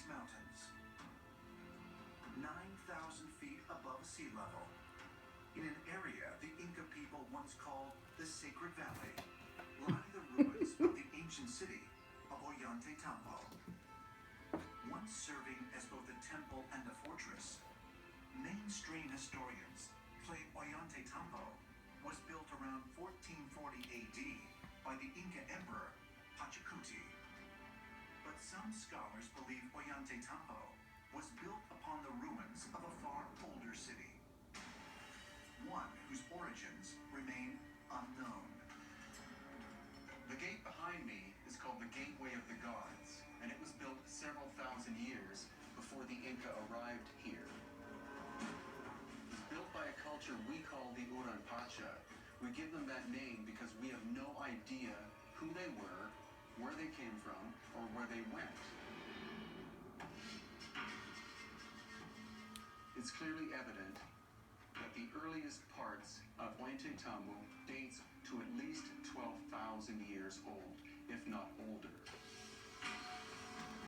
Mountains, 9,000 feet above sea level, in an area the Inca people once called the Sacred Valley, lie the ruins of the ancient city of Ollantaytambo. Once serving as both a temple and a fortress, mainstream historians claim Ollantaytambo was built around 1440 AD by the Inca Emperor Pachacuti. But some scholars believe Ollantaytambo was built upon the ruins of a far older city, one whose origins remain unknown. The gate behind me is called the Gateway of the Gods, and it was built several thousand years before the Inca arrived here. It was built by a culture we call the Uranpacha. We give them that name because we have no idea who they were, where they came from, or where they went. It's clearly evident that the earliest parts of Ollantaytambo dates to at least 12,000 years old, if not older.